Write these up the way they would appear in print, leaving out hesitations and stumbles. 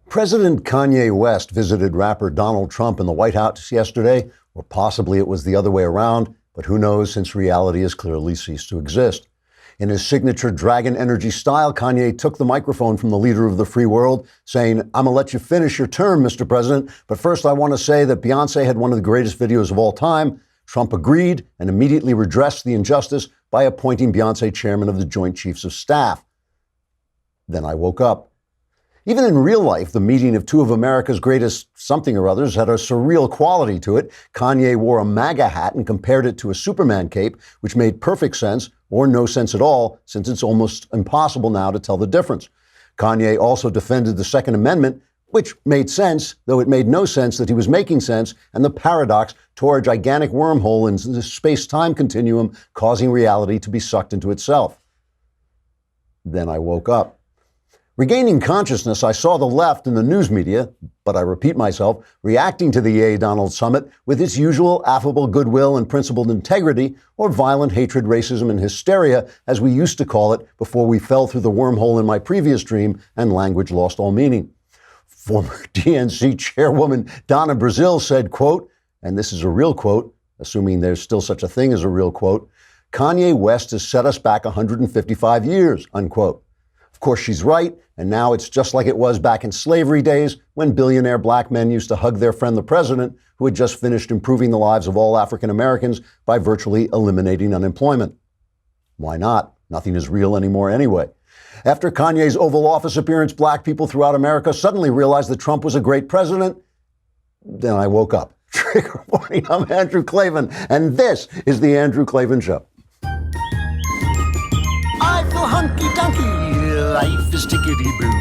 President Kanye West visited rapper Donald Trump in the White House yesterday, or possibly it was the other way around, but who knows since reality has clearly ceased to exist. In his signature Dragon Energy style, Kanye took the microphone from the leader of the free world, saying, "I'm gonna let you finish your term, Mr. President, but first I want to say that Beyonce had one of the greatest videos of all time." Trump agreed and immediately redressed the injustice by appointing Beyonce chairman of the Joint Chiefs of Staff. Then I woke up. Even in real life, the meeting of two of America's greatest something or others had a surreal quality to it. Kanye wore a MAGA hat and compared it to a Superman cape, which made perfect sense or no sense at all, since it's almost impossible now to tell the difference. Kanye also defended the Second Amendment, which made sense, though it made no sense that he was making sense, and the paradox tore a gigantic wormhole in the space-time continuum, causing reality to be sucked into itself. Then I woke up. Regaining consciousness, I saw the left and the news media, but I repeat myself, reacting to the Yay Donald Summit with its usual affable goodwill and principled integrity, or violent hatred, racism, and hysteria, as we used to call it before we fell through the wormhole in my previous dream and language lost all meaning. Former DNC chairwoman Donna Brazile said, quote, and this is a real quote, assuming there's still such a thing as a real quote, "Kanye West has set us back 155 years, unquote. Of course, she's right, and now it's just like it was back in slavery days when billionaire black men used to hug their friend the president, who had just finished improving the lives of all African Americans by virtually eliminating unemployment. Why not? Nothing is real anymore anyway. After Kanye's Oval Office appearance, black people throughout America suddenly realized that Trump was a great president. Then I woke up. Trigger warning, I'm Andrew Klavan, and this is The Andrew Klavan Show. I feel hunky-dunky, life is tickety-boo.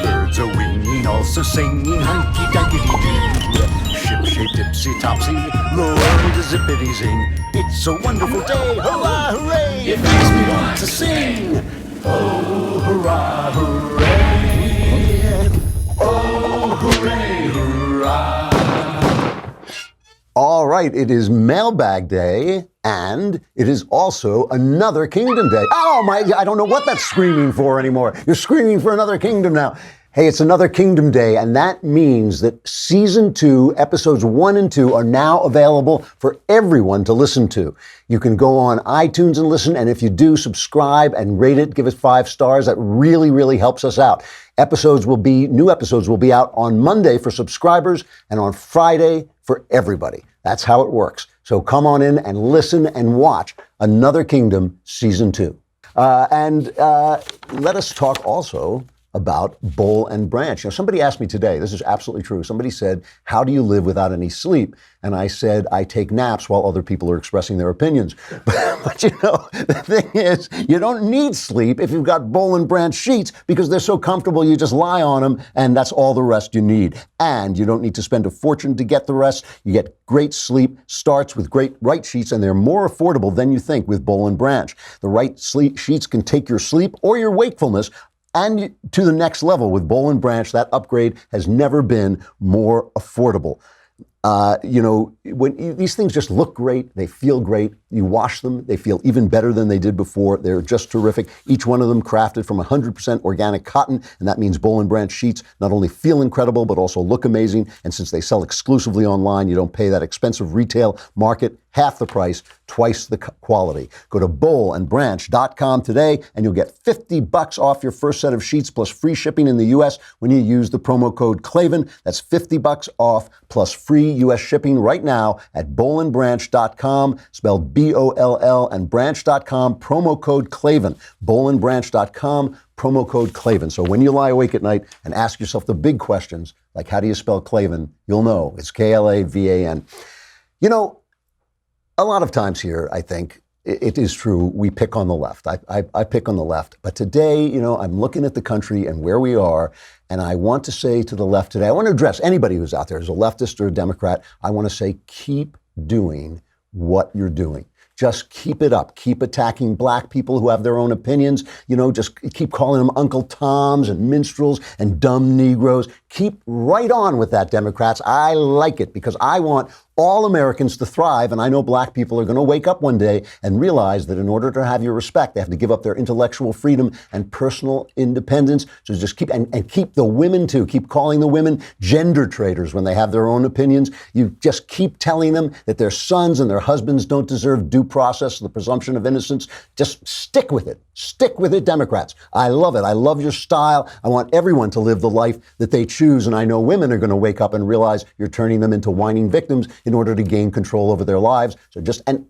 Birds are winging, also singing hunky-dunky-doo. Ship-shape, tipsy-topsy, the world is zippity-zing. It's a wonderful day, hurrah, hooray! It makes me want to sing. Oh, hurrah, hooray! Oh, hooray, hurrah! All right, it is Mailbag Day, and it is also Another Kingdom Day. Oh my, I don't know what that's screaming for anymore. You're screaming for another kingdom now. Hey, it's Another Kingdom Day, and that means that Season 2, Episodes 1 and 2 are now available for everyone to listen to. You can go on iTunes and listen, and if you do, subscribe and rate it, give it 5 stars. That really, really helps us out. New episodes will be out on Monday for subscribers and on Friday for everybody. That's how it works. So come on in and listen and watch Another Kingdom Season 2. And let us talk also about Boll and Branch. You know, somebody asked me today, this is absolutely true. Somebody said, how do you live without any sleep? And I said, I take naps while other people are expressing their opinions. But you know, the thing is, you don't need sleep if you've got Boll and Branch sheets because they're so comfortable you just lie on them and that's all the rest you need. And you don't need to spend a fortune to get the rest. You get great sleep, starts with great right sheets, and they're more affordable than you think with Boll and Branch. The right sleep sheets can take your sleep or your wakefulness and to the next level with Boll and Branch. That upgrade has never been more affordable. When these things just look great, they feel great. You wash them, they feel even better than they did before. They're just terrific. Each one of them crafted from 100% organic cotton, and that means Boll and Branch sheets not only feel incredible, but also look amazing. And since they sell exclusively online, you don't pay that expensive retail market, half the price, twice the quality. Go to bollandbranch.com today, and you'll get $50 off your first set of sheets plus free shipping in the U.S. when you use the promo code Klavan. That's $50 off plus free U.S. shipping right now at bollandbranch.com, spelled B-O-L-L, and branch.com, promo code Klavan. bollandbranch.com, promo code Klavan. So when you lie awake at night and ask yourself the big questions, like how do you spell Klavan, you'll know. It's K-L-A-V-A-N. You know, a lot of times here, I think, it is true, we pick on the left. I pick on the left. But today, you know, I'm looking at the country and where we are, and I want to say to the left today, I want to address anybody who's out there, as a leftist or a Democrat, I want to say, keep doing what you're doing. Just keep it up. Keep attacking black people who have their own opinions. You know, just keep calling them Uncle Toms and minstrels and dumb Negroes. Keep right on with that, Democrats. I like it because I want all Americans to thrive, and I know black people are going to wake up one day and realize that in order to have your respect, they have to give up their intellectual freedom and personal independence. So just keep, and keep the women too. Keep calling the women gender traitors when they have their own opinions. You just keep telling them that their sons and their husbands don't deserve due process, the presumption of innocence. Just stick with it. Stick with it, Democrats. I love it. I love your style. I want everyone to live the life that they choose. And I know women are going to wake up and realize you're turning them into whining victims in order to gain control over their lives. So and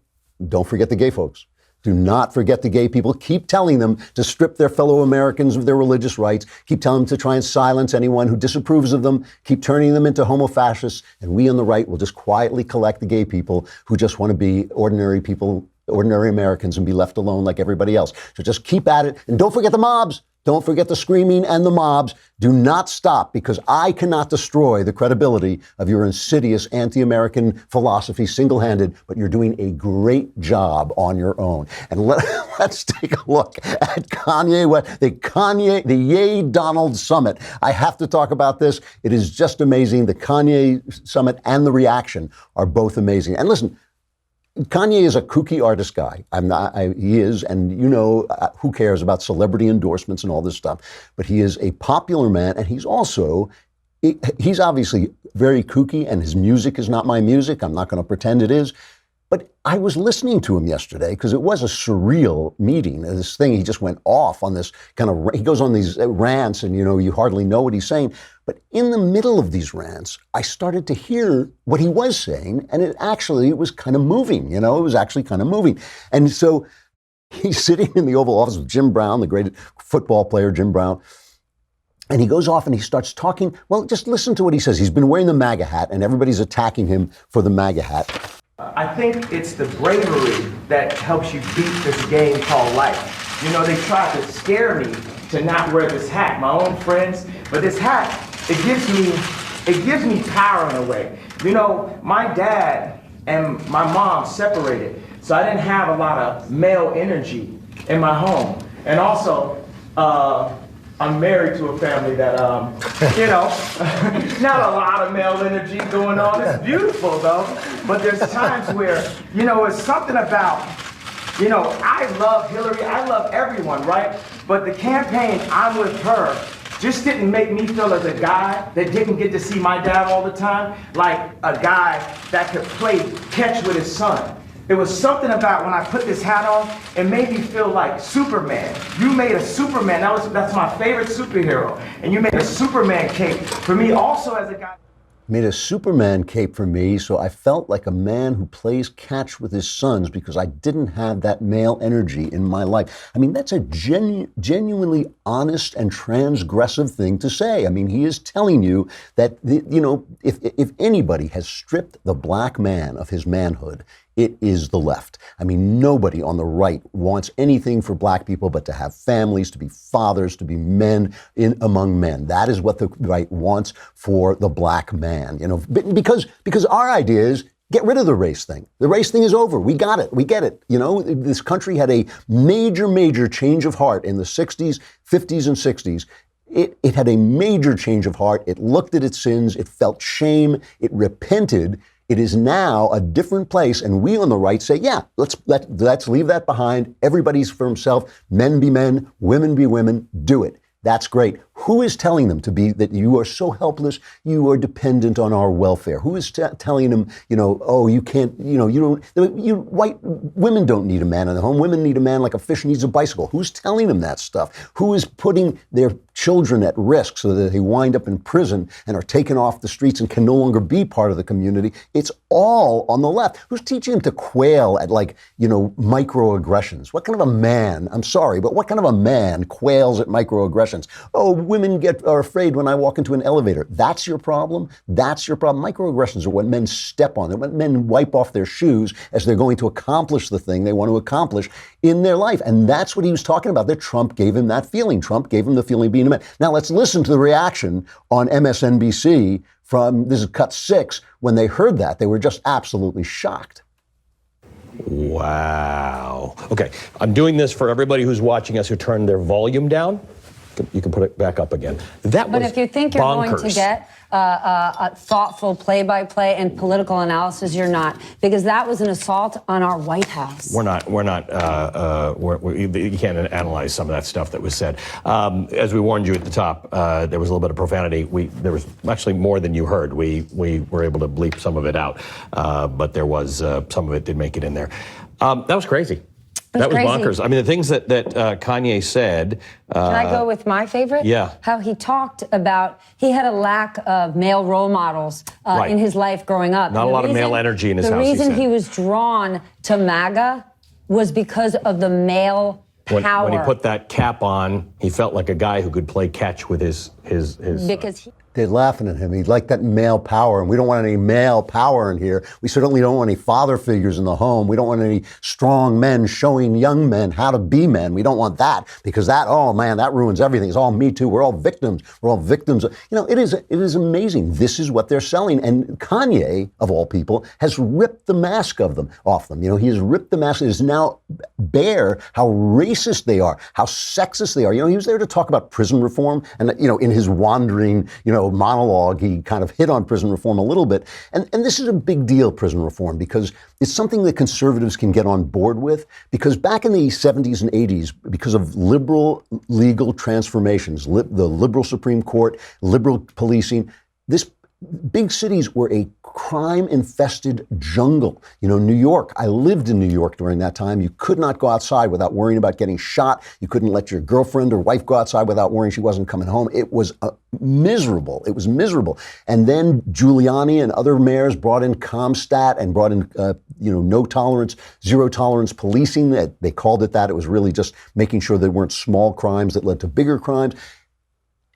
don't forget the gay folks. Do not forget the gay people. Keep telling them to strip their fellow Americans of their religious rights. Keep telling them to try and silence anyone who disapproves of them. Keep turning them into homo-fascists. And we on the right will just quietly collect the gay people who just want to be ordinary people, ordinary Americans, and be left alone like everybody else. So just keep at it. And don't forget the mobs. Don't forget the screaming and the mobs. Do not stop, because I cannot destroy the credibility of your insidious anti-American philosophy single-handed, but you're doing a great job on your own. And let's take a look at the Yay Donald Summit. I have to talk about this. It is just amazing. The Kanye Summit and the reaction are both amazing. And listen, Kanye is a kooky artist guy. He is, and who cares about celebrity endorsements and all this stuff. But he is a popular man, and he's obviously very kooky, and his music is not my music. I'm not going to pretend it is. But I was listening to him yesterday because it was a surreal meeting. This thing, he just went off on this he goes on these rants and, you hardly know what he's saying. But in the middle of these rants, I started to hear what he was saying, and it was kind of moving, it was actually kind of moving. And so he's sitting in the Oval Office with Jim Brown, the great football player, Jim Brown. And he goes off and he starts talking. Well, just listen to what he says. He's been wearing the MAGA hat, and everybody's attacking him for the MAGA hat. I think it's the bravery that helps you beat this game called life. They tried to scare me to not wear this hat, my own friends, but this hat, it gives me power in a way. My dad and my mom separated, so I didn't have a lot of male energy in my home. And also, I'm married to a family that, not a lot of male energy going on. It's beautiful, though. But there's times where, it's something about, I love Hillary. I love everyone, right? But the campaign, I'm with her, just didn't make me feel as a guy that didn't get to see my dad all the time, like a guy that could play catch with his son. It was something about when I put this hat on, it made me feel like Superman. You made a Superman. That's my favorite superhero. And you made a Superman cape for me also as a guy. Made a Superman cape for me, so I felt like a man who plays catch with his sons because I didn't have that male energy in my life. I mean, that's a genuinely honest and transgressive thing to say. I mean, he is telling you that, if anybody has stripped the black man of his manhood, it is the left. I mean, nobody on the right wants anything for black people but to have families, to be fathers, to be men among men. That is what the right wants for the black man. Because our idea is get rid of the race thing. The race thing is over. We got it. We get it. This country had a major change of heart in the 60s, 50s, and 60s. It had a major change of heart. It looked at its sins. It felt shame. It repented. It is now a different place, and we on the right say, yeah, let's leave that behind. Everybody's for himself. Men be men, women be women. Do it. That's great. Who is telling them that you are so helpless, you are dependent on our welfare? Who is telling them, you can't, white women don't need a man in the home. Women need a man like a fish needs a bicycle. Who's telling them that stuff? Who is putting their children at risk so that they wind up in prison and are taken off the streets and can no longer be part of the community? It's all on the left. Who's teaching them to quail at microaggressions? What kind of a man, I'm sorry, but what kind of a man quails at microaggressions? Oh, women are afraid when I walk into an elevator. That's your problem? That's your problem? Microaggressions are what men step on. They're what men wipe off their shoes as they're going to accomplish the thing they want to accomplish in their life. And that's what he was talking about, that Trump gave him that feeling. Trump gave him the feeling of being a man. Now let's listen to the reaction on MSNBC this is cut 6. When they heard that, they were just absolutely shocked. Wow. Okay, I'm doing this for everybody who's watching us who turned their volume down. You can put it back up again. That But was if you think you're going to bonkers. get a thoughtful play-by-play and political analysis, you're not, because that was an assault on our White House. We're not. You can't analyze some of that stuff that was said. As we warned you at the top, there was a little bit of profanity. There was actually more than you heard. We were able to bleep some of it out, but there was some of it did make it in there. That was crazy. That was crazy. bonkers. I mean, the things that Kanye said. Can I go with my favorite? Yeah. How he talked about, he had a lack of male role models Right. in his life growing up. Not a lot of male energy in his house, The he reason said. he was drawn to MAGA was because of the male power. When he put that cap on, he felt like a guy who could play catch with his. Because he... They're laughing at him. He'd like that male power, and we don't want any male power in here. We certainly don't want any father figures in the home. We don't want any strong men showing young men how to be men. We don't want that, because that, oh man, that ruins everything. It's all Me Too. We're all victims. We're all victims. It is amazing. This is what they're selling. And Kanye, of all people, has ripped the mask off them. He has ripped the mask. It is now bare how racist they are, how sexist they are. He was there to talk about prison reform, and in his wandering, monologue, he kind of hit on prison reform a little bit. And this is a big deal, prison reform, because it's something that conservatives can get on board with. Because back in the 70s and 80s, because of liberal legal transformations, the liberal Supreme Court, liberal policing, big cities were a crime-infested jungle. New York, I lived in New York during that time. You could not go outside without worrying about getting shot. You couldn't let your girlfriend or wife go outside without worrying she wasn't coming home. It was miserable. It was miserable. And then Giuliani and other mayors brought in CompStat and brought in, no tolerance, zero tolerance policing. They called it that. It was really just making sure there weren't small crimes that led to bigger crimes.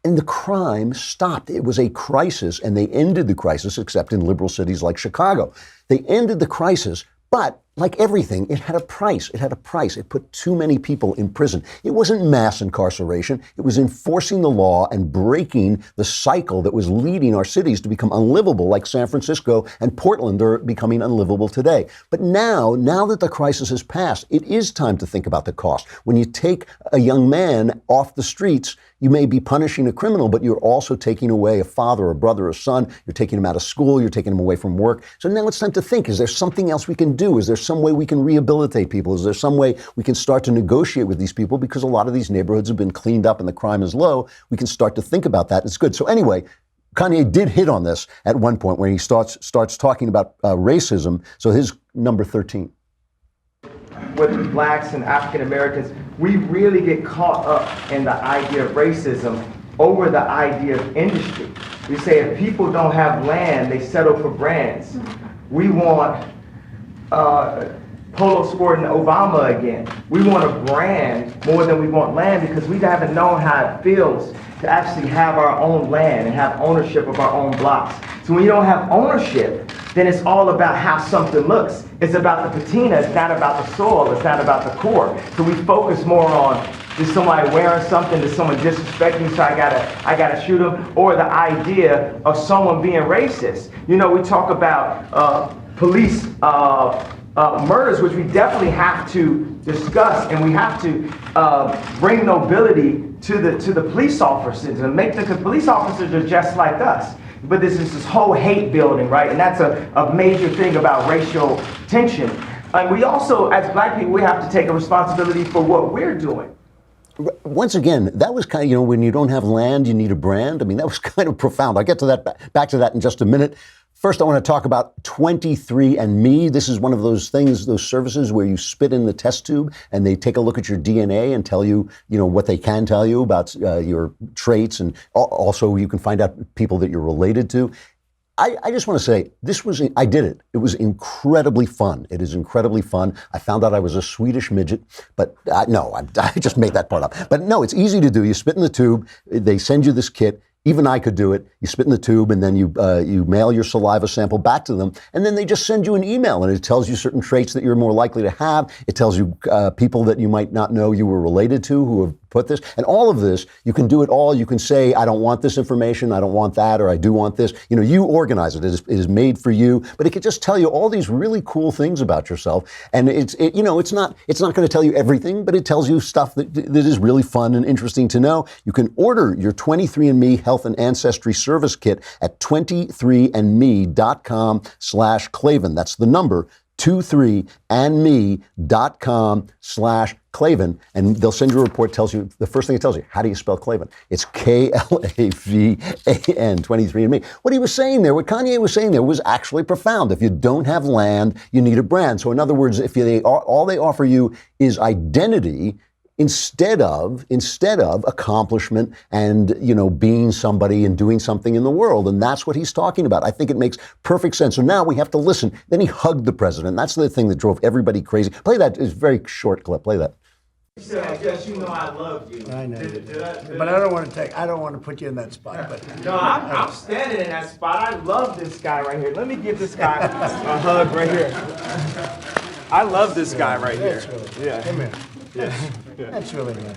And the crime stopped. It was a crisis, and they ended the crisis, except in liberal cities like Chicago. They ended the crisis, but like everything, it had a price. It had a price. It put too many people in prison. It wasn't mass incarceration. It was enforcing the law and breaking the cycle that was leading our cities to become unlivable, like San Francisco and Portland are becoming unlivable today. But now that the crisis has passed, it is time to think about the cost. When you take a young man off the streets, you may be punishing a criminal, but you're also taking away a father, a brother, a son. You're taking him out of school. You're taking him away from work. So now it's time to think, is there something else we can do? Is there some way we can rehabilitate people? Is there some way we can start to negotiate with these people? Because a lot of these neighborhoods have been cleaned up and the crime is low. We can start to think about that. It's good. So anyway, Kanye did hit on this at one point when he starts talking about racism. So his number 13. With blacks and African Americans, we really get caught up in the idea of racism over the idea of industry. We say if people don't have land, they settle for brands. We want Polo Sport and Obama again. We want a brand more than we want land, because we haven't known how it feels to actually have our own land and have ownership of our own blocks. So when you don't have ownership, then it's all about how something looks. It's about the patina, it's not about the soil, it's not about the core. So we focus more on, is somebody wearing something, is someone disrespecting, so I gotta shoot them, or the idea of someone being racist. We talk about police murders, which we definitely have to discuss, and we have to bring nobility to the police officers and make them, because police officers are just like us. But this is this whole hate building, right? And that's a major thing about racial tension. And we also, as black people, we have to take a responsibility for what we're doing. Once again, that was kind of, when you don't have land, you need a brand. I mean, that was kind of profound. I'll get to that, back to that in just a minute. First, I want to talk about 23andMe. This is one of those things, those services where you spit in the test tube and they take a look at your DNA and tell you, what they can tell you about your traits. And also you can find out people that you're related to. I just want to say, I did it. It was incredibly fun. It is incredibly fun. I found out I was a Swedish midget, but no, I just made that part up. But no, it's easy to do. You spit in the tube. They send you this kit. Even I could do it. You spit in the tube, and then you mail your saliva sample back to them, and then they just send you an email, and it tells you certain traits that you're more likely to have. It tells you people that you might not know you were related to who have put this. And all of this, you can do it all. You can say, I don't want this information, I don't want that, or I do want this. You know, you organize it. It is made for you, but it could just tell you all these really cool things about yourself. And it's not going to tell you everything, but it tells you stuff that is really fun and interesting to know. You can order your 23andMe Health and Ancestry Service Kit at 23andme.com/Klavan. That's the number 23andme.com/Klavan, and they'll send you a report. Tells you the first thing it tells you. How do you spell Klavan? It's Klavan. 23andMe. What he was saying there, what Kanye was saying there, was actually profound. If you don't have land, you need a brand. So in other words, if all they offer you is identity, instead of accomplishment and, being somebody and doing something in the world. And that's what he's talking about. I think it makes perfect sense. So now we have to listen. Then he hugged the president. That's the thing that drove everybody crazy. Play that. It's a very short clip. Play that. He said, I guess you know I love you. I know. But I don't want to put you in that spot. But No, I'm standing in that spot. I love this guy right here. Let me give this guy a hug right here. I love this guy right here. Yeah. Come here. That's really nice.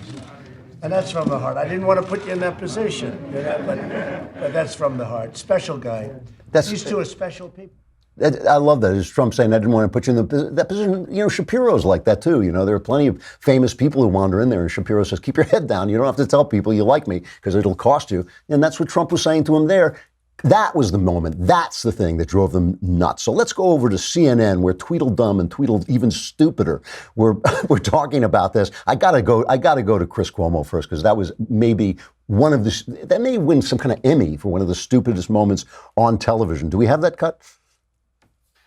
And that's from the heart. I didn't want to put you in that position, but that's from the heart. Special guy. These two are special people. I love that. It's Trump saying, I didn't want to put you in that position. Shapiro's like that too. There are plenty of famous people who wander in there, and Shapiro says, keep your head down. You don't have to tell people you like me because it'll cost you. And that's what Trump was saying to him there. That was the moment. That's the thing that drove them nuts. So let's go over to CNN, where Tweedledum and Tweedle even stupider we're talking about this. I gotta go to Chris Cuomo first, because that was maybe that may win some kind of Emmy for one of the stupidest moments on television. Do we have that cut?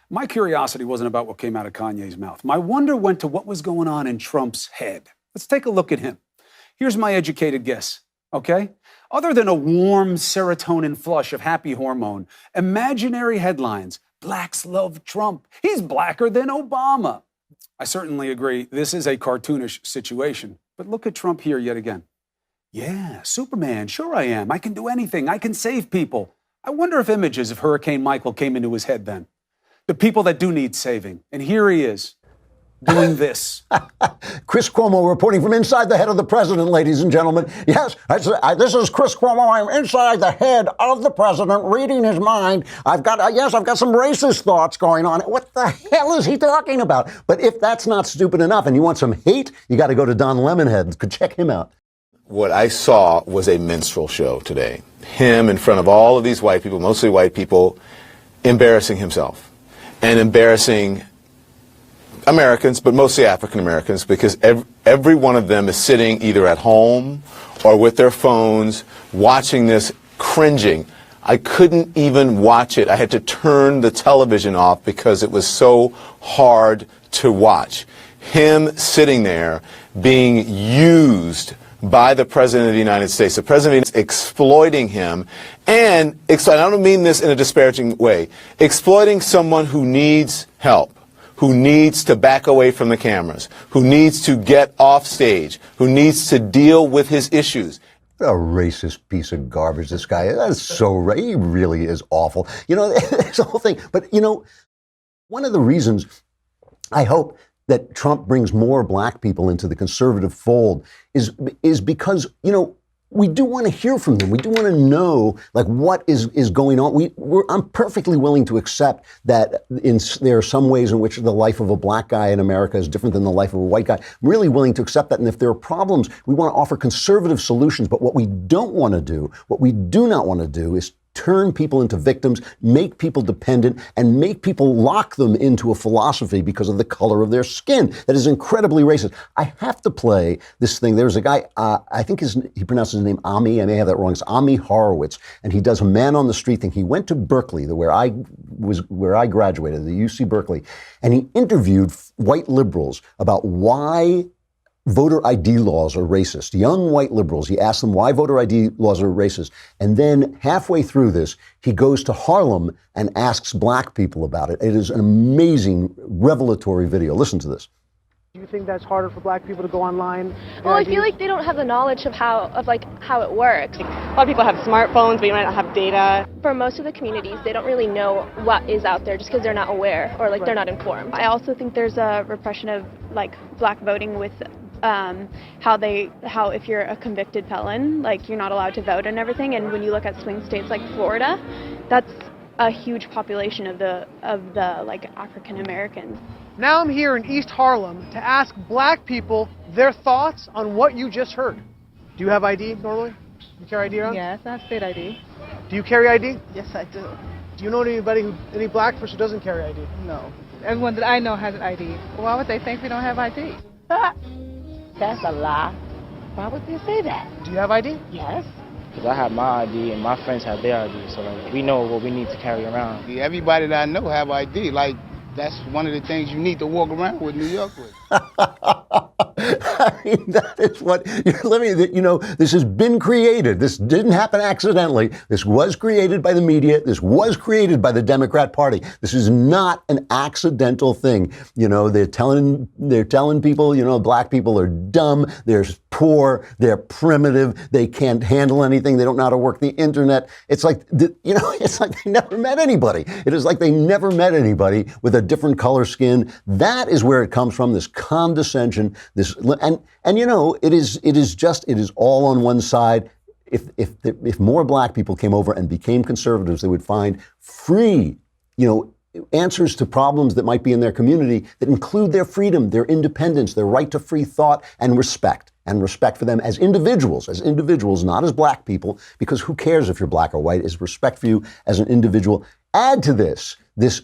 My curiosity wasn't about what came out of Kanye's mouth. My wonder went to what was going on in Trump's head. Let's take a look at him. Here's my educated guess, okay? Other than a warm serotonin flush of happy hormone, imaginary headlines, blacks love Trump. He's blacker than Obama. I certainly agree this is a cartoonish situation, but look at Trump here yet again. Yeah, Superman, sure I am. I can do anything. I can save people. I wonder if images of Hurricane Michael came into his head then. The people that do need saving. And here he is, doing this. Chris Cuomo reporting from inside the head of the president, ladies and gentlemen. Yes, this is Chris Cuomo. I'm inside the head of the president, reading his mind. I've got some racist thoughts going on. What the hell is he talking about? But if that's not stupid enough and you want some hate, you got to go to Don Lemonhead. Check him out. What I saw was a minstrel show today. Him in front of all of these white people, mostly white people, embarrassing himself and embarrassing Americans, but mostly African Americans, because every one of them is sitting either at home or with their phones watching this, cringing. I couldn't even watch it. I had to turn the television off because it was so hard to watch. Him sitting there being used by the President of the United States. The President is exploiting him, and I don't mean this in a disparaging way, exploiting someone who needs help, who needs to back away from the cameras, who needs to get off stage, who needs to deal with his issues. What a racist piece of garbage this guy is. That's so he really is awful. It's the whole thing. But, one of the reasons I hope that Trump brings more black people into the conservative fold is because, we do want to hear from them. We do want to know, what is going on. I'm perfectly willing to accept that there are some ways in which the life of a black guy in America is different than the life of a white guy. I'm really willing to accept that. And if there are problems, we want to offer conservative solutions. But what we do not want to do is turn people into victims, make people dependent, and make people lock them into a philosophy because of the color of their skin. That is incredibly racist. I have to play this thing. There's a guy, I think he pronounces his name Ami. I may have that wrong. It's Ami Horowitz, and he does a man on the street thing. He went to Berkeley, where I graduated, the UC Berkeley, and he interviewed white liberals about why voter ID laws are racist. Young white liberals, he asked them why voter ID laws are racist. And then halfway through this, he goes to Harlem and asks black people about it. It is an amazing, revelatory video. Listen to this. Do you think that's harder for black people to go online? Well, I feel like they don't have the knowledge of how it works. A lot of people have smartphones, but you might not have data. For most of the communities, they don't really know what is out there just because they're not aware or they're not informed. I also think there's a repression of black voting with how if you're a convicted felon, like you're not allowed to vote and everything. And when you look at swing states like Florida, that's a huge population of the like African Americans. Now I'm here in East Harlem to ask black people their thoughts on what you just heard. Do you have ID normally? You carry ID around? Yes, I have state ID. Do you carry ID? Yes, I do. Do you know any black person who doesn't carry ID? No. Everyone that I know has an ID. Why would they think we don't have ID? That's a lie. Why would they say that? Do you have ID? Yes. Because I have my ID and my friends have their ID, so like, we know what we need to carry around. Everybody that I know have ID. Like, that's one of the things you need to walk around with New York with. I mean, that is what you're living. You know, this has been created. This didn't happen accidentally. This was created by the media. This was created by the Democrat Party. This is not an accidental thing. You know, they're telling people, you know, black people are dumb. They're poor. They're primitive. They can't handle anything. They don't know how to work the internet. It's like, you know, it's like they never met anybody. It is like they never met anybody with a different color skin. That is where it comes from. This condescension. And you know, it is all on one side. If more black people came over and became conservatives, they would find free, you know, answers to problems that might be in their community that include their freedom, their independence, their right to free thought and respect for them as individuals, not as black people, because who cares if you're black or white, is respect for you as an individual. Add to this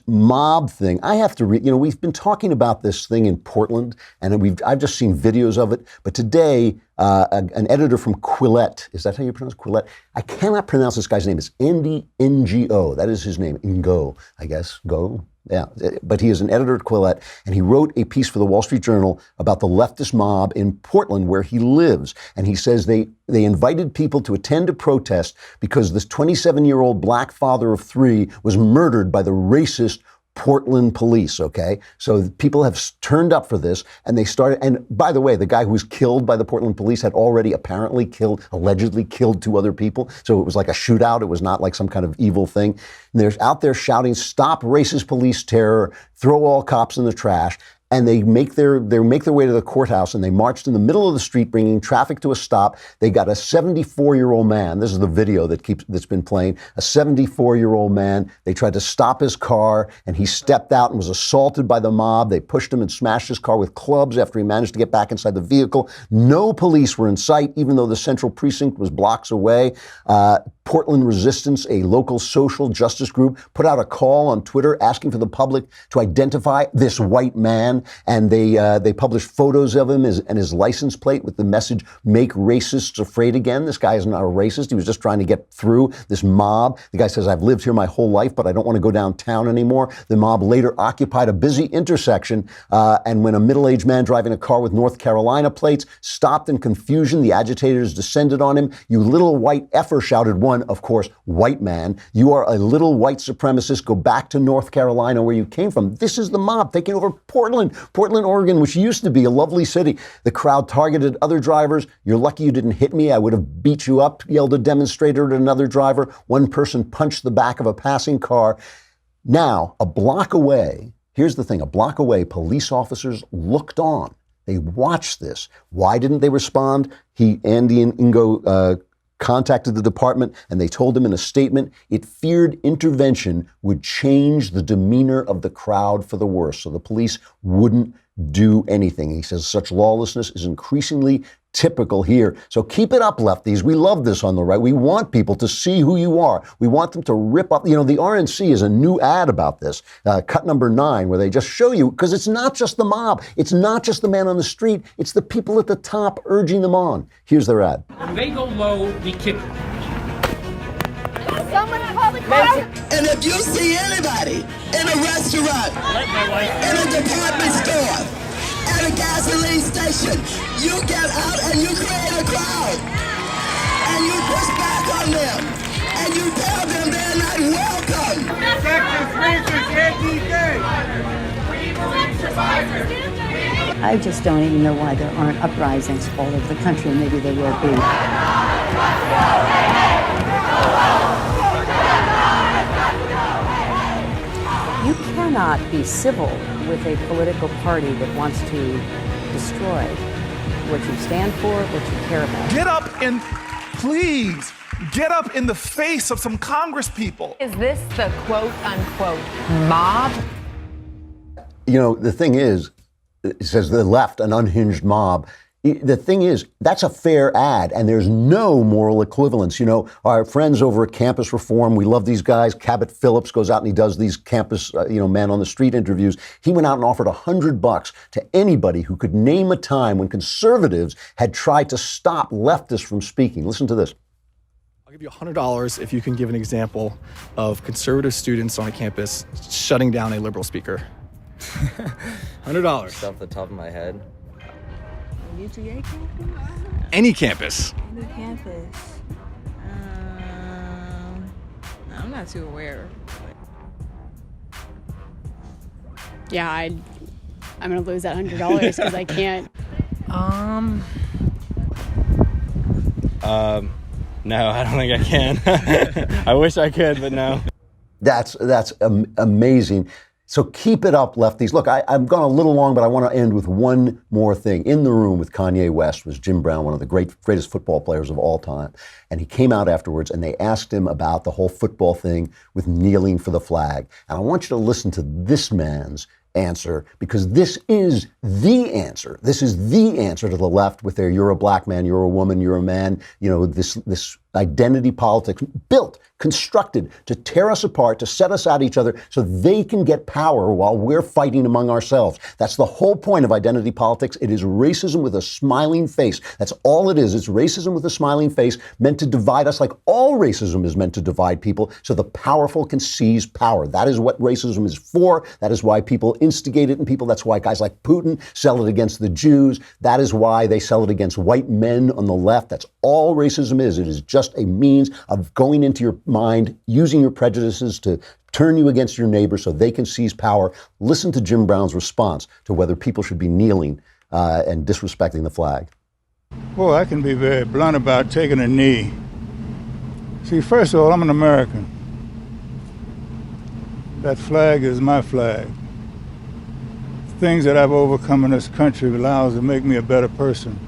mob thing. I have to read, you know, we've been talking about this thing in Portland, and I've just seen videos of it. But today, an editor from Quillette, is that how you pronounce Quillette? I cannot pronounce this guy's name. It's Andy Ngo. That is his name. Ngo, I guess. Go. Yeah. But he is an editor at Quillette, and he wrote a piece for the Wall Street Journal about the leftist mob in Portland, where he lives. And he says they invited people to attend a protest because this 27-year-old black father of three was murdered by the racist Portland police, okay? So people have turned up for this, and they started, and by the way, the guy who was killed by the Portland police had already allegedly killed two other people, so it was like a shootout. It was not like some kind of evil thing. And they're out there shouting, "Stop racist police terror, throw all cops in the trash." And they make their way to the courthouse, and they marched in the middle of the street, bringing traffic to a stop. They got a 74-year-old man. This is the video that's been playing. A 74-year-old man. They tried to stop his car, and he stepped out and was assaulted by the mob. They pushed him and smashed his car with clubs after he managed to get back inside the vehicle. No police were in sight, even though the central precinct was blocks away. Portland Resistance, a local social justice group, put out a call on Twitter asking for the public to identify this white man, and they published photos of him and his license plate with the message, "Make racists afraid again." This guy is not a racist. He was just trying to get through this mob. The guy says, "I've lived here my whole life, but I don't want to go downtown anymore." The mob later occupied a busy intersection, and when a middle-aged man driving a car with North Carolina plates stopped in confusion, the agitators descended on him. "You little white effer," shouted one, of course, white man. "You are a little white supremacist. Go back to North Carolina where you came from." This is the mob taking over Portland, Oregon, which used to be a lovely city. The crowd targeted other drivers. "You're lucky you didn't hit me. I would have beat you up," yelled a demonstrator at another driver. One person punched the back of a passing car. Now, a block away, here's the thing, a block away, police officers looked on. They watched this. Why didn't they respond? Andy and Ngo contacted the department, and they told him in a statement it feared intervention would change the demeanor of the crowd for the worse. So the police wouldn't do anything. He says such lawlessness is increasingly typical here. So keep it up, lefties. We love this on the right. We want people to see who you are. We want them to rip up. You know, the RNC is a new ad about this, cut number 9, where they just show you, because it's not just the mob. It's not just the man on the street. It's the people at the top urging them on. Here's their ad. When they go low, we kick them. Someone call the cops. And if you see anybody in a restaurant, in a department store, at a gasoline station, you get out and you create a crowd. And you push back on them. And you tell them they're not welcome. I just don't even know why there aren't uprisings all over the country. Maybe there will be. You cannot be civil with a political party that wants to destroy what you stand for, what you care about. Get up and please get up in the face of some Congress people. Is this the quote unquote mob? You know, the thing is, it says the left, an unhinged mob. The thing is, that's a fair ad, and there's no moral equivalence. You know, our friends over at Campus Reform, we love these guys. Cabot Phillips goes out and he does these campus, man on the street interviews. He went out and offered $100 to anybody who could name a time when conservatives had tried to stop leftists from speaking. Listen to this. I'll give you $100 if you can give an example of conservative students on a campus shutting down a liberal speaker. $100. Off the top of my head. UGA campus? Any campus. Any campus. I'm not too aware. Yeah, I'm gonna lose that $100 because I can't. No, I don't think I can. I wish I could, but no. That's amazing. So keep it up, lefties. Look, I'm gone a little long, but I want to end with one more thing. In the room with Kanye West was Jim Brown, one of the greatest football players of all time. And he came out afterwards and they asked him about the whole football thing with kneeling for the flag. And I want you to listen to this man's answer, because this is the answer. This is the answer to the left with their "you're a black man, you're a woman, you're a man," this identity politics built, constructed to tear us apart, to set us at each other so they can get power while we're fighting among ourselves. That's the whole point of identity politics. It is racism with a smiling face. That's all it is. It's racism with a smiling face meant to divide us, like all racism is meant to divide people so the powerful can seize power. That is what racism is for. That is why people instigate it in people. That's why guys like Putin sell it against the Jews. That is why they sell it against white men on the left. That's all racism is. It is just a means of going into your mind, using your prejudices to turn you against your neighbor so they can seize power. Listen to Jim Brown's response to whether people should be kneeling and disrespecting the flag. Well, I can be very blunt about taking a knee. See, first of all, I'm an American. That flag is my flag. Things that I've overcome in this country allows to make me a better person.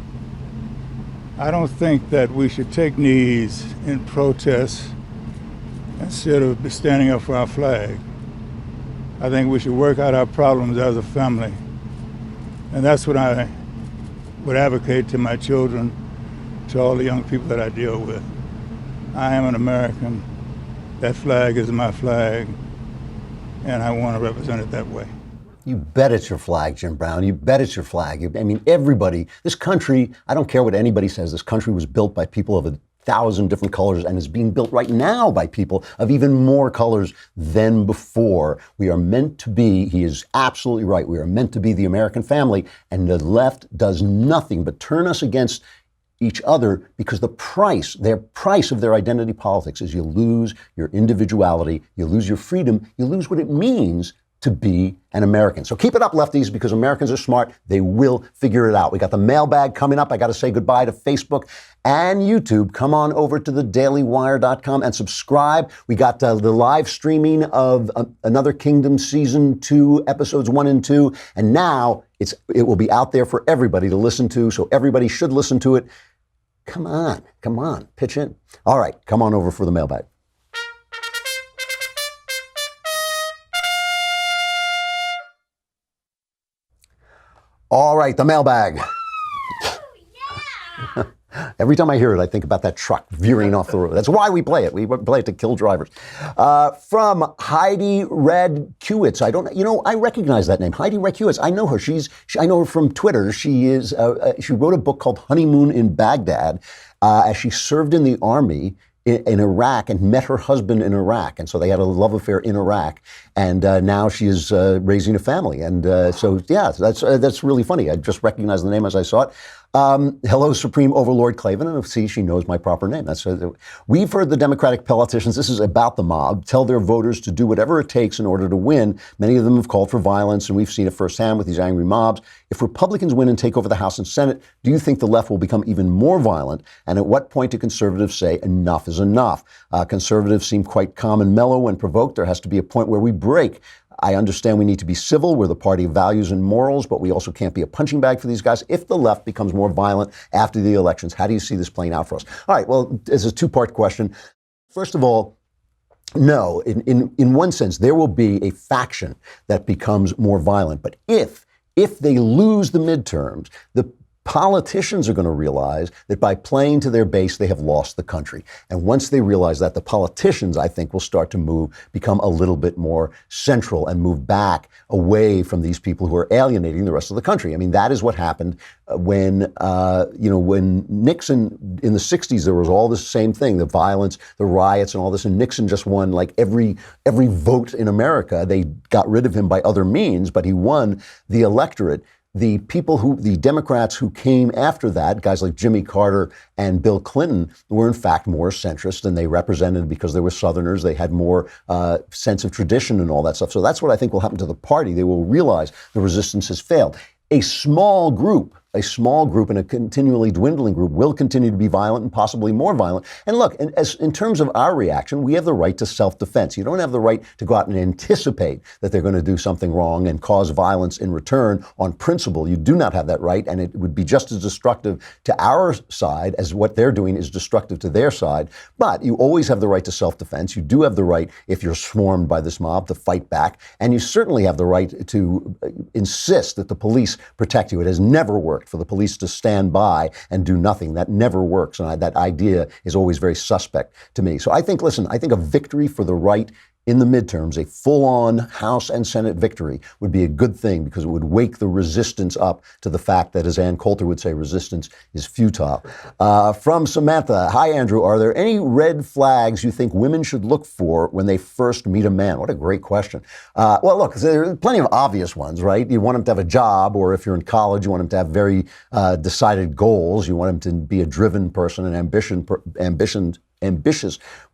I don't think that we should take knees in protest instead of standing up for our flag. I think we should work out our problems as a family. And that's what I would advocate to my children, to all the young people that I deal with. I am an American. That flag is my flag, and I want to represent it that way. You bet it's your flag, Jim Brown. You bet it's your flag. I mean, everybody, this country, I don't care what anybody says, this country was built by people of 1,000 different colors and is being built right now by people of even more colors than before. We are meant to be, he is absolutely right, we are meant to be the American family, and the left does nothing but turn us against each other because their price of their identity politics is you lose your individuality, you lose your freedom, you lose what it means to be an American. So keep it up, lefties, because Americans are smart. They will figure it out. We got the mailbag coming up. I got to say goodbye to Facebook and YouTube. Come on over to thedailywire.com and subscribe. We got the live streaming of Another Kingdom Season 2, Episodes 1 and 2. And now it will be out there for everybody to listen to, so everybody should listen to it. Come on, pitch in. All right, come on over for the mailbag. All right, the mailbag. Every time I hear it, I think about that truck veering off the road. That's why we play it. We play it to kill drivers. From Heidi Red Kiewitz. I recognize that name. Heidi Red Kiewitz. I know her. I know her from Twitter. She wrote a book called Honeymoon in Baghdad as she served in the army in Iraq and met her husband in Iraq. And so they had a love affair in Iraq. And now she is raising a family. And that's really funny. I just recognized the name as I saw it. Hello, Supreme Overlord Klavan. And see, she knows my proper name. We've heard the Democratic politicians, this is about the mob, tell their voters to do whatever it takes in order to win. Many of them have called for violence, and we've seen it firsthand with these angry mobs. If Republicans win and take over the House and Senate, do you think the left will become even more violent? And at what point do conservatives say enough is enough? Conservatives seem quite calm and mellow when provoked. There has to be a point where we break. I understand we need to be civil. We're the party of values and morals, but we also can't be a punching bag for these guys. If the left becomes more violent after the elections, how do you see this playing out for us? All right, well, it's a two-part question. First of all, no, in one sense, there will be a faction that becomes more violent. But if they lose the midterms, the politicians are going to realize that by playing to their base, they have lost the country. And once they realize that, the politicians, I think, will start to become a little bit more central and move back away from these people who are alienating the rest of the country. I mean, that is what happened when Nixon, in the 60s, there was all this same thing, the violence, the riots and all this, and Nixon just won like every vote in America. They got rid of him by other means, but he won the electorate. The Democrats who came after that, guys like Jimmy Carter and Bill Clinton, were in fact more centrist, and they represented, because they were Southerners, they had more sense of tradition and all that stuff. So that's what I think will happen to the party. They will realize the resistance has failed. A small group and a continually dwindling group will continue to be violent and possibly more violent. And look, in terms of our reaction, we have the right to self-defense. You don't have the right to go out and anticipate that they're going to do something wrong and cause violence in return on principle. You do not have that right, and it would be just as destructive to our side as what they're doing is destructive to their side. But you always have the right to self-defense. You do have the right, if you're swarmed by this mob, to fight back. And you certainly have the right to insist that the police protect you. It has never worked for the police to stand by and do nothing. That never works. And that idea is always very suspect to me. So I think a victory for the right in the midterms, a full-on House and Senate victory, would be a good thing, because it would wake the resistance up to the fact that, as Ann Coulter would say, resistance is futile. From Samantha, hi, Andrew. Are there any red flags you think women should look for when they first meet a man? What a great question. Well, look, there are plenty of obvious ones, right? You want him to have a job, or if you're in college, you want him to have very decided goals. You want him to be a driven person, an ambitious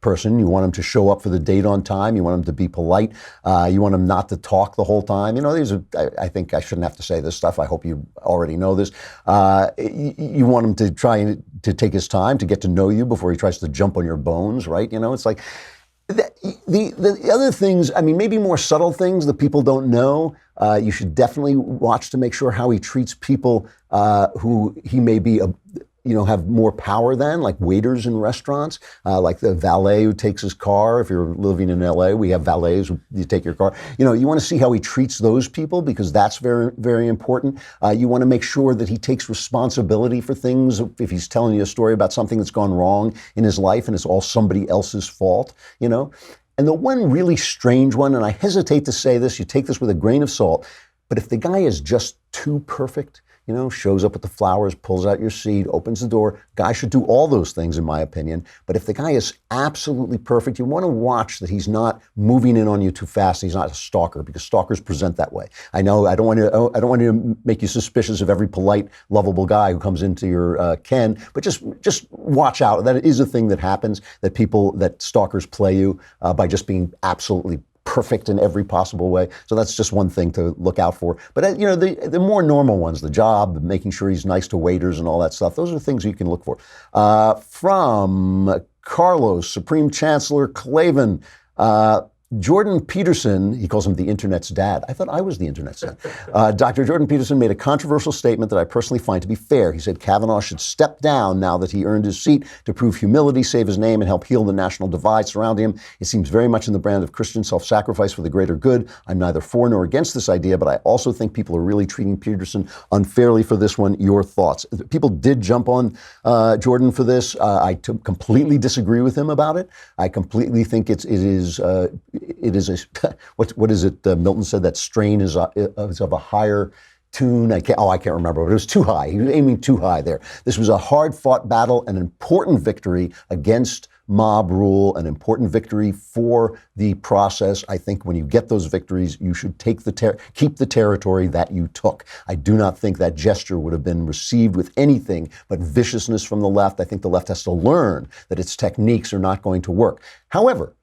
person. You want him to show up for the date on time. You want him to be polite. You want him not to talk the whole time. You know, I think I shouldn't have to say this stuff. I hope you already know this. You want him to try to take his time to get to know you before he tries to jump on your bones, right? You know, it's like the other things, I mean, maybe more subtle things that people don't know. You should definitely watch to make sure how he treats people who he may be have more power than, like waiters in restaurants, like the valet who takes his car. If you're living in LA, we have valets who you take your car. You want to see how he treats those people, because that's very, very important. You want to make sure that he takes responsibility for things. If he's telling you a story about something that's gone wrong in his life and it's all somebody else's fault, And the one really strange one, and I hesitate to say this, you take this with a grain of salt, but if the guy is just too perfect, shows up with the flowers, pulls out your seat, opens the door. Guy should do all those things, in my opinion. But if the guy is absolutely perfect, you want to watch that he's not moving in on you too fast. He's not a stalker, because stalkers present that way. I know I don't want to make you suspicious of every polite, lovable guy who comes into your ken, but just watch out. That is a thing that happens, that stalkers play you by just being absolutely perfect in every possible way. So that's just one thing to look out for. But the more normal ones, the job, making sure he's nice to waiters and all that stuff, those are things you can look for. From Carlos, Supreme Chancellor Klavan, Jordan Peterson, he calls him the Internet's dad. I thought I was the Internet's dad. Dr. Jordan Peterson made a controversial statement that I personally find to be fair. He said Kavanaugh should step down now that he earned his seat to prove humility, save his name, and help heal the national divide surrounding him. It seems very much in the brand of Christian self-sacrifice for the greater good. I'm neither for nor against this idea, but I also think people are really treating Peterson unfairly for this one. Your thoughts? People did jump on Jordan for this. I completely disagree with him about it. I completely think it is what is it? Milton said that strain is of a higher tune. I can't remember, but it was too high. He was aiming too high there. This was a hard-fought battle, an important victory against mob rule, an important victory for the process. I think when you get those victories, you should keep the territory that you took. I do not think that gesture would have been received with anything but viciousness from the left. I think the left has to learn that its techniques are not going to work. However,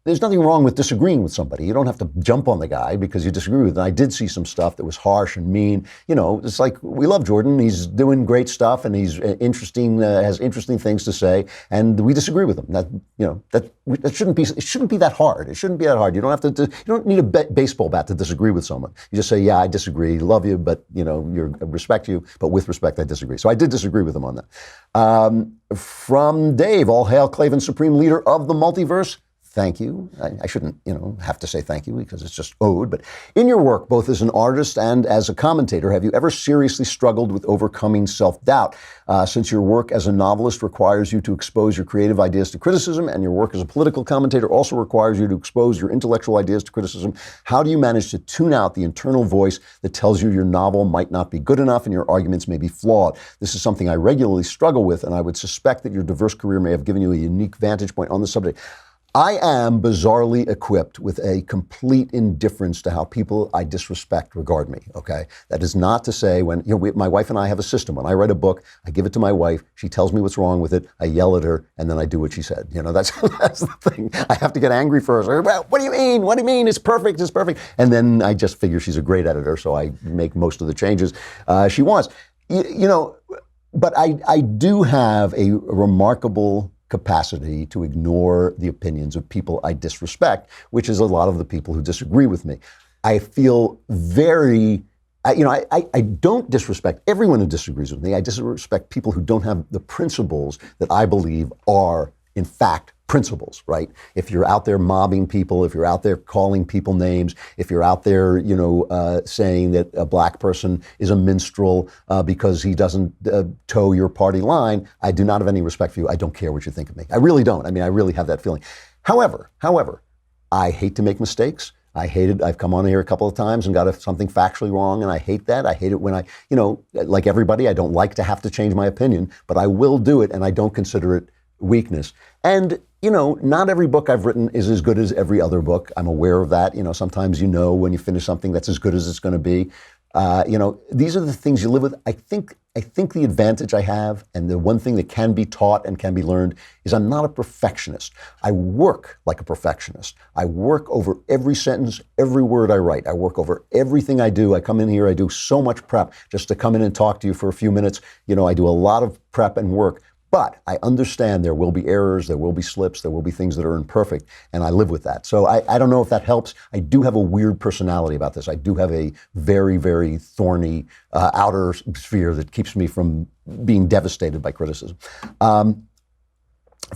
there's nothing wrong with disagreeing with somebody. You don't have to jump on the guy because you disagree with him. I did see some stuff that was harsh and mean. You know, it's like, we love Jordan. He's doing great stuff and he's interesting, has interesting things to say, and we disagree with him. That shouldn't be. It shouldn't be that hard. It shouldn't be that hard. You don't have to. You don't need a baseball bat to disagree with someone. You just say, yeah, I disagree. Love you, but I respect you, but with respect, I disagree. So I did disagree with him on that. From Dave, all hail Klavan, supreme leader of the multiverse. Thank you. I shouldn't, have to say thank you because it's just owed. But in your work, both as an artist and as a commentator, have you ever seriously struggled with overcoming self-doubt? Since your work as a novelist requires you to expose your creative ideas to criticism, and your work as a political commentator also requires you to expose your intellectual ideas to criticism, how do you manage to tune out the internal voice that tells you your novel might not be good enough and your arguments may be flawed? This is something I regularly struggle with, and I would suspect that your diverse career may have given you a unique vantage point on the subject. I am bizarrely equipped with a complete indifference to how people I disrespect regard me, okay? That is not to say when, my wife and I have a system. When I write a book, I give it to my wife, she tells me what's wrong with it, I yell at her, and then I do what she said. That's the thing. I have to get angry first. Well, what do you mean? What do you mean? It's perfect, it's perfect. And then I just figure she's a great editor, so I make most of the changes she wants. But I do have a remarkable capacity to ignore the opinions of people I disrespect, which is a lot of the people who disagree with me. I feel I don't disrespect everyone who disagrees with me. I disrespect people who don't have the principles that I believe are, in fact, principles, right? If you're out there mobbing people, if you're out there calling people names, if you're out there, saying that a black person is a minstrel because he doesn't toe your party line, I do not have any respect for you. I don't care what you think of me. I really don't. I really have that feeling. However, I hate to make mistakes. I hate it. I've come on here a couple of times and got something factually wrong, and I hate that. I hate it when like everybody, I don't like to have to change my opinion, but I will do it, and I don't consider it weakness. And, not every book I've written is as good as every other book. I'm aware of that. Sometimes when you finish something that's as good as it's going to be. These are the things you live with. I think the advantage I have, and the one thing that can be taught and can be learned, is I'm not a perfectionist. I work like a perfectionist. I work over every sentence, every word I write. I work over everything I do. I come in here, I do so much prep just to come in and talk to you for a few minutes. I do a lot of prep and work. But I understand there will be errors, there will be slips, there will be things that are imperfect, and I live with that. So I don't know if that helps. I do have a weird personality about this. I do have a very, very thorny outer sphere that keeps me from being devastated by criticism.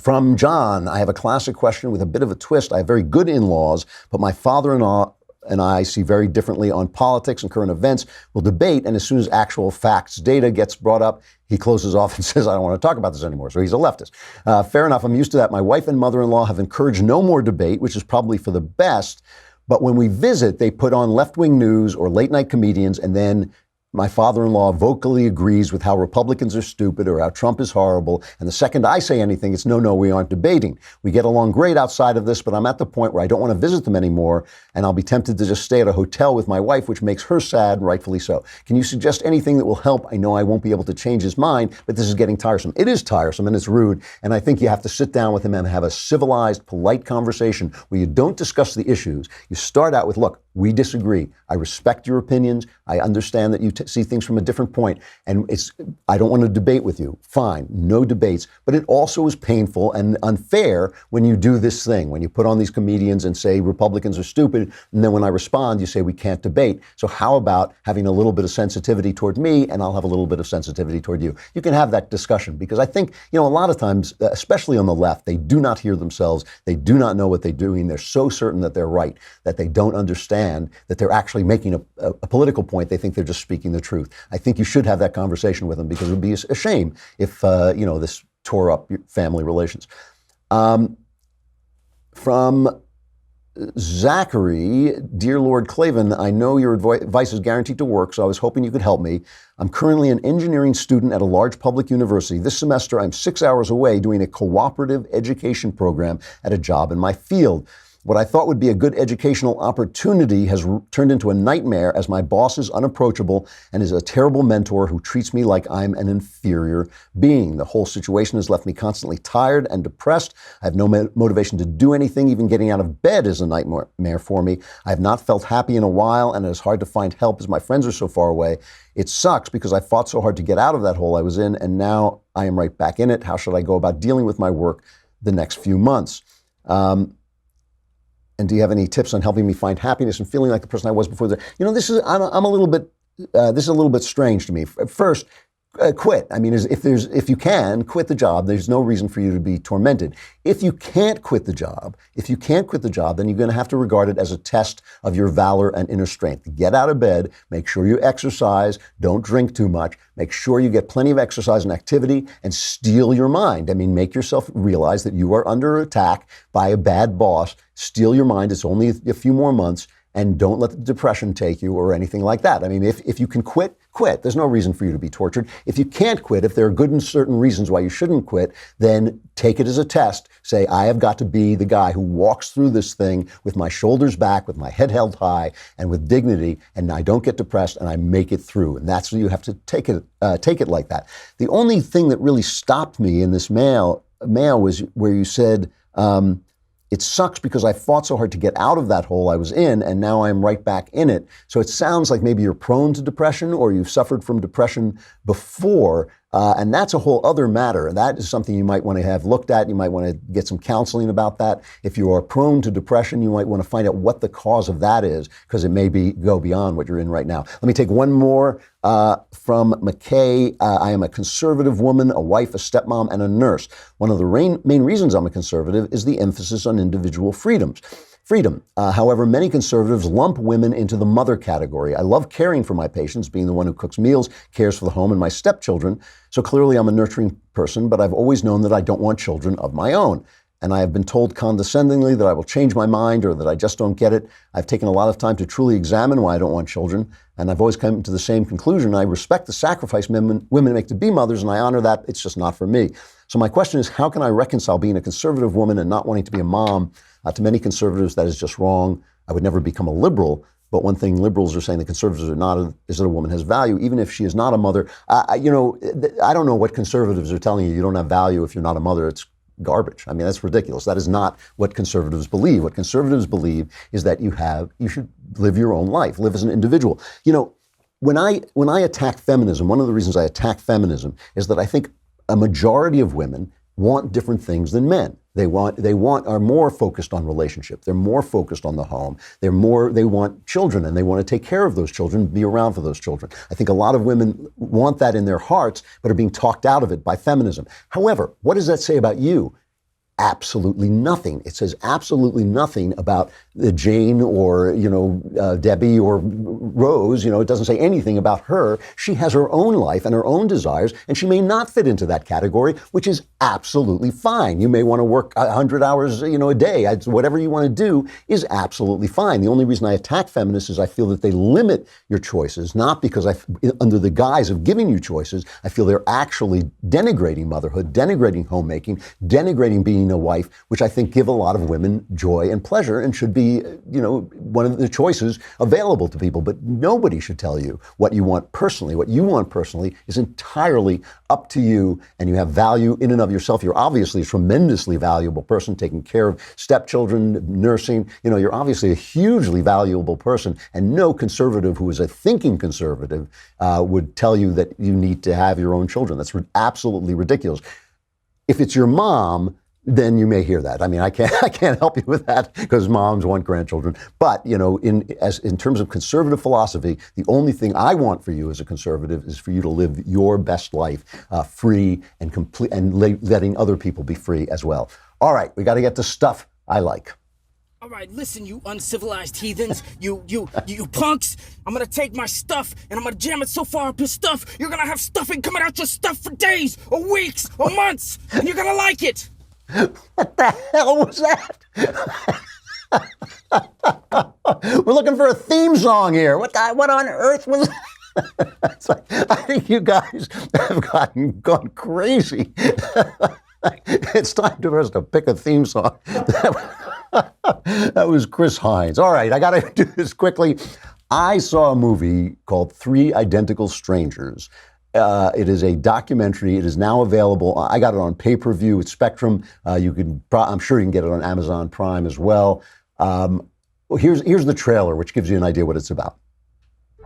From John, I have a classic question with a bit of a twist. I have very good in-laws, but my father-in-law and I see very differently on politics and current events. We'll debate, and as soon as actual facts, data gets brought up, he closes off and says, I don't want to talk about this anymore. So he's a leftist. Fair enough. I'm used to that. My wife and mother-in-law have encouraged no more debate, which is probably for the best. But when we visit, they put on left-wing news or late-night comedians, and then my father-in-law vocally agrees with how Republicans are stupid or how Trump is horrible. And the second I say anything, it's no, we aren't debating. We get along great outside of this, but I'm at the point where I don't want to visit them anymore. And I'll be tempted to just stay at a hotel with my wife, which makes her sad, rightfully so. Can you suggest anything that will help? I know I won't be able to change his mind, but this is getting tiresome. It is tiresome and it's rude. And I think you have to sit down with him and have a civilized, polite conversation where you don't discuss the issues. You start out with, look, we disagree. I respect your opinions. I understand that you see things from a different point. And I don't want to debate with you. Fine, no debates. But it also is painful and unfair when you do this thing, when you put on these comedians and say Republicans are stupid. And then when I respond, you say we can't debate. So how about having a little bit of sensitivity toward me, and I'll have a little bit of sensitivity toward you. You can have that discussion, because I think, a lot of times, especially on the left, they do not hear themselves. They do not know what they're doing. They're so certain that they're right, that they don't understand that they're actually making a political point. They think they're just speaking the truth. I think you should have that conversation with them, because it would be a shame if, this tore up your family relations. From Zachary, dear Lord Klavan, I know your advice is guaranteed to work, so I was hoping you could help me. I'm currently an engineering student at a large public university. This semester, I'm 6 hours away doing a cooperative education program at a job in my field. What I thought would be a good educational opportunity has turned into a nightmare as my boss is unapproachable and is a terrible mentor who treats me like I'm an inferior being. The whole situation has left me constantly tired and depressed. I have no motivation to do anything. Even getting out of bed is a nightmare for me. I have not felt happy in a while, and it is hard to find help as my friends are so far away. It sucks because I fought so hard to get out of that hole I was in, and now I am right back in it. How should I go about dealing with my work the next few months? And do you have any tips on helping me find happiness and feeling like the person I was before? This is I'm a little bit this is a little bit strange to me. First, quit. I mean, if you can quit the job, there's no reason for you to be tormented. If you can't quit the job, then you're going to have to regard it as a test of your valor and inner strength. Get out of bed, make sure you exercise, don't drink too much, make sure you get plenty of exercise and activity, and steel your mind. I mean, make yourself realize that you are under attack by a bad boss. Steel your mind. It's only a few more months. And don't let the depression take you or anything like that. I mean, if you can quit. There's no reason for you to be tortured. If you can't quit, if there are good and certain reasons why you shouldn't quit, then take it as a test. Say, I have got to be the guy who walks through this thing with my shoulders back, with my head held high, and with dignity, and I don't get depressed, and I make it through. And that's what you have to take it like that. The only thing that really stopped me in this mail was where you said, it sucks because I fought so hard to get out of that hole I was in, and now I'm right back in it. So it sounds like maybe you're prone to depression or you've suffered from depression before, and that's a whole other matter. That is something you might want to have looked at. You might want to get some counseling about that. If you are prone to depression, you might want to find out what the cause of that is, because it may go beyond what you're in right now. Let me take one more from McKay. I am a conservative woman, a wife, a stepmom, and a nurse. One of the main reasons I'm a conservative is the emphasis on individual freedom. However, many conservatives lump women into the mother category. I love caring for my patients, being the one who cooks meals, cares for the home, and my stepchildren. So clearly I'm a nurturing person, but I've always known that I don't want children of my own. And I have been told condescendingly that I will change my mind or that I just don't get it. I've taken a lot of time to truly examine why I don't want children, and I've always come to the same conclusion. I respect the sacrifice women make to be mothers, and I honor that. It's just not for me. So my question is, how can I reconcile being a conservative woman and not wanting to be a mom? To many conservatives, that is just wrong. I would never become a liberal. But one thing liberals are saying that conservatives are not is that a woman has value, even if she is not a mother. I don't know what conservatives are telling you. You don't have value if you're not a mother. It's garbage. I mean, that's ridiculous. That is not what conservatives believe. What conservatives believe is that you should live your own life, live as an individual. When I attack feminism, one of the reasons I attack feminism is that I think a majority of women want different things than men. They are more focused on relationship. They're more focused on the home. They want children, and they want to take care of those children, be around for those children. I think a lot of women want that in their hearts, but are being talked out of it by feminism. However, what does that say about you? Absolutely nothing. It says absolutely nothing about Jane or, Debbie or Rose. It doesn't say anything about her. She has her own life and her own desires, and she may not fit into that category, which is absolutely fine. You may want to work 100 hours, a day. Whatever you want to do is absolutely fine. The only reason I attack feminists is I feel that they limit your choices, not because under the guise of giving you choices, I feel they're actually denigrating motherhood, denigrating homemaking, denigrating being a wife, which I think give a lot of women joy and pleasure and should be, one of the choices available to people. But nobody should tell you what you want personally. What you want personally is entirely up to you, and you have value in and of yourself. You're obviously a tremendously valuable person, taking care of stepchildren, nursing. You're obviously a hugely valuable person, and no conservative who is a thinking conservative would tell you that you need to have your own children. That's absolutely ridiculous. If it's your mom, then you may hear that. I mean, I can't help you with that because moms want grandchildren. But in terms of conservative philosophy, the only thing I want for you as a conservative is for you to live your best life, free and complete, and letting other people be free as well. All right, we got to get to stuff I like. All right, listen, you uncivilized heathens, you punks. I'm gonna take my stuff and I'm gonna jam it so far up your stuff, you're gonna have stuffing coming out your stuff for days or weeks or months, and you're gonna like it. What the hell was that? We're looking for a theme song here. What on earth was that? It's like, I think you guys have gone crazy. It's time for us to pick a theme song. That was Chris Hines. All right, I got to do this quickly. I saw a movie called Three Identical Strangers. It is a documentary. It is now available. I got it on pay-per-view at Spectrum. I'm sure you can get it on Amazon Prime as well. Here's the trailer, which gives you an idea what it's about.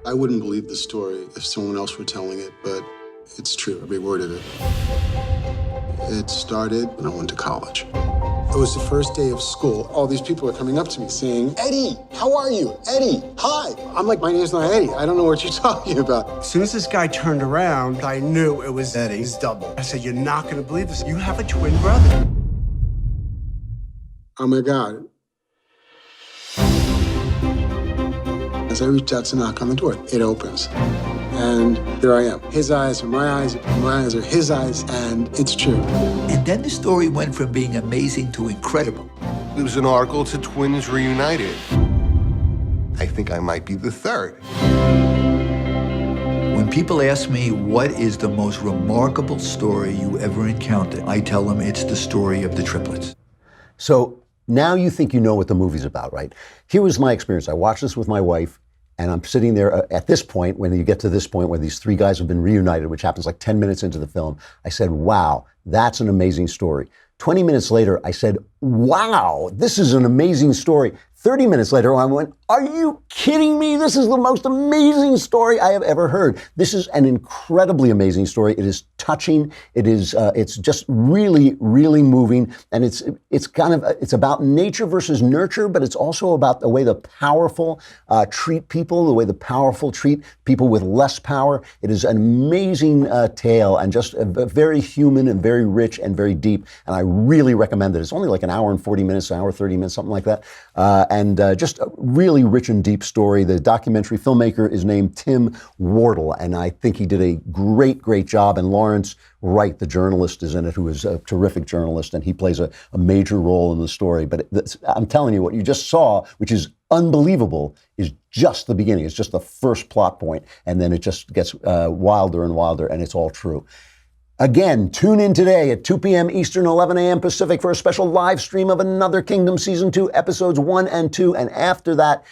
I wouldn't believe the story if someone else were telling it, but it's true, every word of it. It started when I went to college. It was the first day of school. All these people are coming up to me saying, Eddie, how are you? Eddie, hi. I'm like, my name's not Eddie. I don't know what you're talking about. As soon as this guy turned around, I knew it was Eddie's double. I said, you're not going to believe this. You have a twin brother. Oh, my God. As I reach out to knock on the door, it opens. And here I am. His eyes are my eyes are his eyes, and it's true. And then the story went from being amazing to incredible. It was an article to Twins Reunited. I think I might be the third. When people ask me what is the most remarkable story you ever encountered, I tell them it's the story of the triplets. So now you think you know what the movie's about, right? Here was my experience. I watched this with my wife, and I'm sitting there at this point, when you get to this point where these three guys have been reunited, which happens like 10 minutes into the film, I said, wow, that's an amazing story. 20 minutes later, I said, wow, this is an amazing story. 30 minutes later, I went, are you kidding me? This is the most amazing story I have ever heard. This is an incredibly amazing story. It is touching. It is, it's just really, really moving. And it's about nature versus nurture, but it's also about the way the powerful treat people, the way the powerful treat people with less power. It is an amazing tale, and just very human and very rich and very deep. And I really recommend it. It's only like an hour and 40 minutes, an hour 30 minutes, something like that. And just a really rich and deep story. The documentary filmmaker is named Tim Wardle, and I think he did a great, great job. And Lawrence Wright, the journalist, is in it, who is a terrific journalist, and he plays a major role in the story. But I'm telling you, what you just saw, which is unbelievable, is just the beginning. It's just the first plot point, and then it just gets wilder and wilder, and it's all true. Again, tune in today at 2 p.m. Eastern, 11 a.m. Pacific for a special live stream of Another Kingdom Season 2, Episodes 1 and 2. And after that,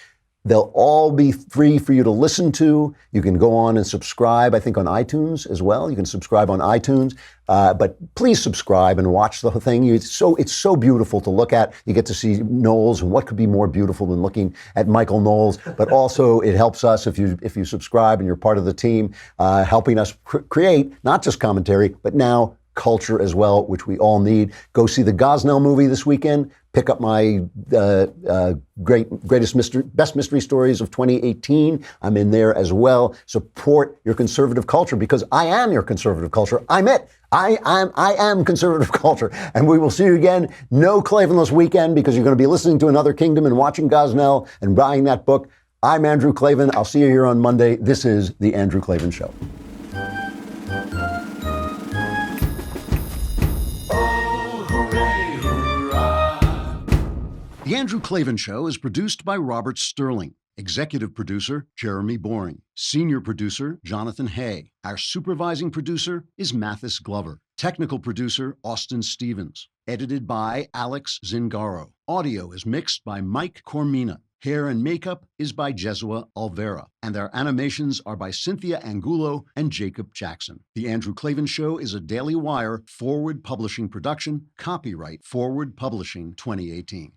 they'll all be free for you to listen to. You can go on and subscribe, I think, on iTunes as well. You can subscribe on iTunes. But please subscribe and watch the whole thing. It's so beautiful to look at. You get to see Knowles, and what could be more beautiful than looking at Michael Knowles? But also, it helps us if you subscribe and you're part of the team, helping us create not just commentary, but now culture as well, which we all need. Go see the Gosnell movie this weekend. Pick up my best mystery stories of 2018. I'm in there as well. Support your conservative culture, because I am your conservative culture. I'm it. I am conservative culture. And we will see you again. No Klavanless weekend, because you're going to be listening to Another Kingdom and watching Gosnell and buying that book. I'm Andrew Klavan. I'll see you here on Monday. This is The Andrew Klavan Show. The Andrew Klavan Show is produced by Robert Sterling. Executive producer, Jeremy Boring. Senior producer, Jonathan Hay. Our supervising producer is Mathis Glover. Technical producer, Austin Stevens. Edited by Alex Zingaro. Audio is mixed by Mike Cormina. Hair and makeup is by Jesua Alvera. And our animations are by Cynthia Angulo and Jacob Jackson. The Andrew Klavan Show is a Daily Wire Forward Publishing production. Copyright Forward Publishing 2018.